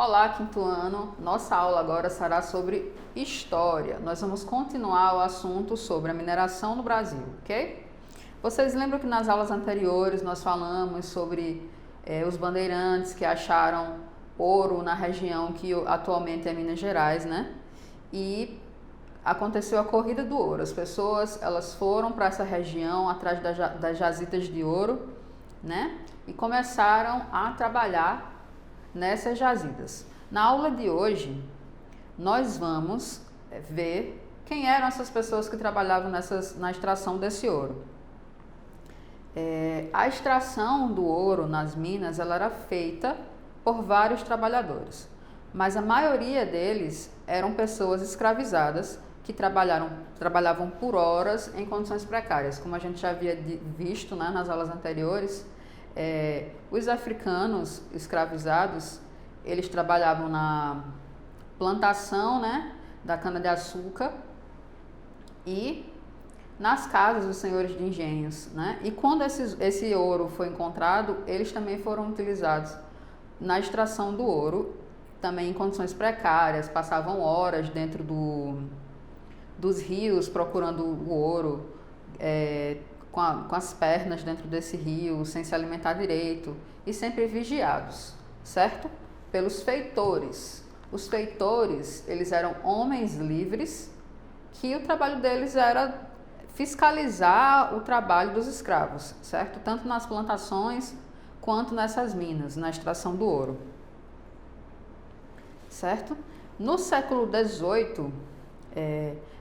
Olá, quinto ano. Nossa aula agora será sobre história. Nós vamos continuar o assunto sobre a mineração no Brasil, ok? Vocês lembram que nas aulas anteriores nós falamos sobre os bandeirantes que acharam ouro na região que atualmente é Minas Gerais, né? E aconteceu a corrida do ouro. As pessoas elas foram para essa região atrás das jazidas de ouro, né? E começaram a trabalhar nessas jazidas. Na aula de hoje, nós vamos ver quem eram essas pessoas que trabalhavam na extração desse ouro. A extração do ouro nas minas ela era feita por vários trabalhadores, mas a maioria deles eram pessoas escravizadas que trabalhavam por horas em condições precárias, como a gente já havia visto, né, nas aulas anteriores. Os africanos escravizados, eles trabalhavam na plantação, né, da cana-de-açúcar e nas casas dos senhores de engenhos, né? E quando esse ouro foi encontrado, eles também foram utilizados na extração do ouro, também em condições precárias, passavam horas dentro dos rios procurando o ouro, com as pernas dentro desse rio, sem se alimentar direito e sempre vigiados, certo? Pelos feitores. Os feitores, eles eram homens livres que o trabalho deles era fiscalizar o trabalho dos escravos, certo? Tanto nas plantações quanto nessas minas, na extração do ouro, certo? No século XVIII,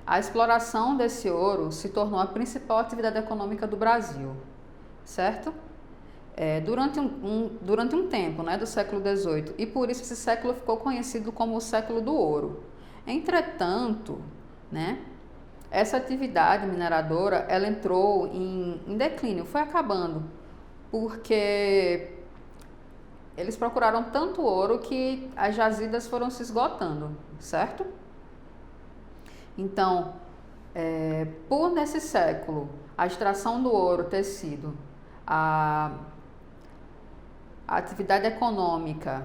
a exploração desse ouro se tornou a principal atividade econômica do Brasil, certo? Durante um tempo, né, do século XVIII, e por isso esse século ficou conhecido como o século do ouro. Entretanto, né, essa atividade mineradora ela entrou em declínio, foi acabando, porque eles procuraram tanto ouro que as jazidas foram se esgotando, certo? Então, por nesse século, a extração do ouro ter sido a atividade econômica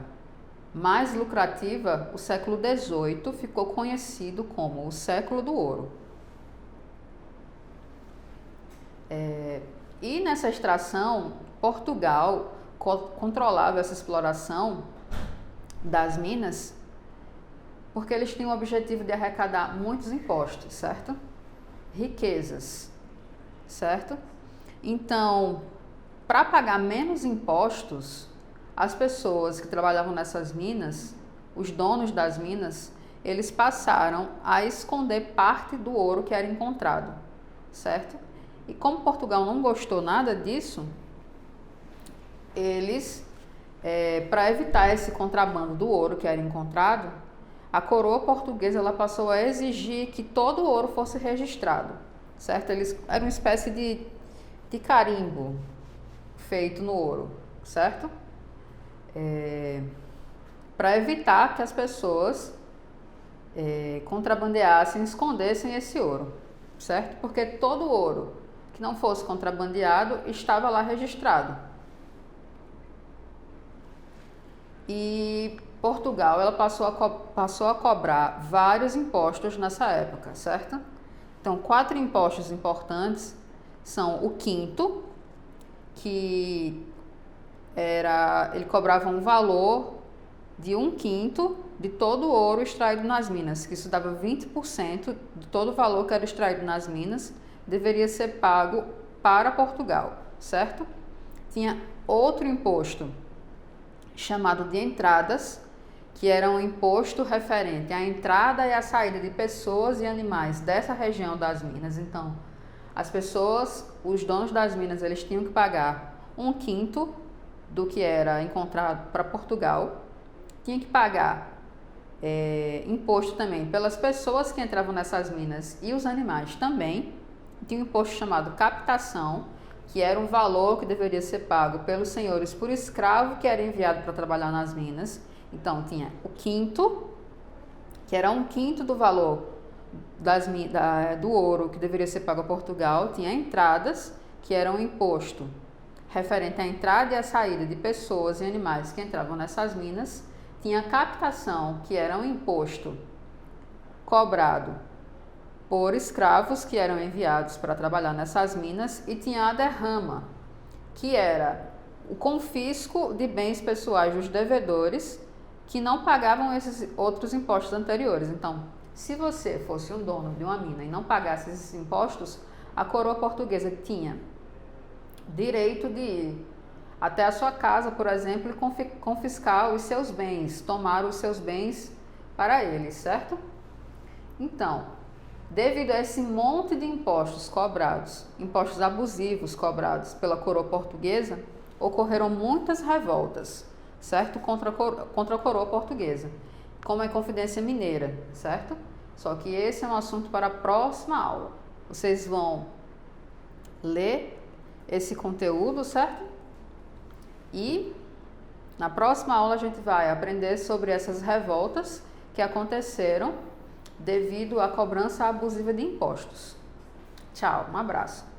mais lucrativa, o século XVIII ficou conhecido como o século do ouro. E nessa extração, Portugal controlava essa exploração das minas porque eles tinham o objetivo de arrecadar muitos impostos, certo? Riquezas, certo? Então, para pagar menos impostos, as pessoas que trabalhavam nessas minas, os donos das minas, eles passaram a esconder parte do ouro que era encontrado, certo? E como Portugal não gostou nada disso, eles, para evitar esse contrabando do ouro que era encontrado, a coroa portuguesa ela passou a exigir que todo o ouro fosse registrado, certo? Eles eram uma espécie de carimbo feito no ouro, certo? Para evitar que as pessoas contrabandeassem, escondessem esse ouro, certo? Porque todo ouro que não fosse contrabandeado estava lá registrado. E Portugal ela passou a cobrar vários impostos nessa época, certo? Então, 4 impostos importantes são o quinto, que ele cobrava um valor de 1/5 de todo o ouro extraído nas minas, que isso dava 20% de todo o valor que era extraído nas minas, deveria ser pago para Portugal, certo? Tinha outro imposto chamado de entradas, que era um imposto referente à entrada e à saída de pessoas e animais dessa região das minas. Então, as pessoas, os donos das minas, eles tinham que pagar 1/5 do que era encontrado para Portugal, tinha que pagar imposto também pelas pessoas que entravam nessas minas e os animais também. Tinha um imposto chamado captação, que era um valor que deveria ser pago pelos senhores por escravo que era enviado para trabalhar nas minas. Então, tinha o quinto, que era 1/5 do valor do ouro que deveria ser pago a Portugal. Tinha entradas, que era um imposto referente à entrada e à saída de pessoas e animais que entravam nessas minas. Tinha captação, que era um imposto cobrado por escravos que eram enviados para trabalhar nessas minas, e tinha a derrama, que era o confisco de bens pessoais dos devedores que não pagavam esses outros impostos anteriores. Então, se você fosse um dono de uma mina e não pagasse esses impostos, a coroa portuguesa tinha direito de ir até a sua casa, por exemplo, e confiscar os seus bens, tomar os seus bens para eles, certo? Então, devido a esse monte de impostos cobrados, impostos abusivos cobrados pela coroa portuguesa, ocorreram muitas revoltas, certo? Contra a coroa portuguesa, como a Inconfidência Mineira, certo? Só que esse é um assunto para a próxima aula. Vocês vão ler esse conteúdo, certo? E na próxima aula a gente vai aprender sobre essas revoltas que aconteceram devido à cobrança abusiva de impostos. Tchau, um abraço.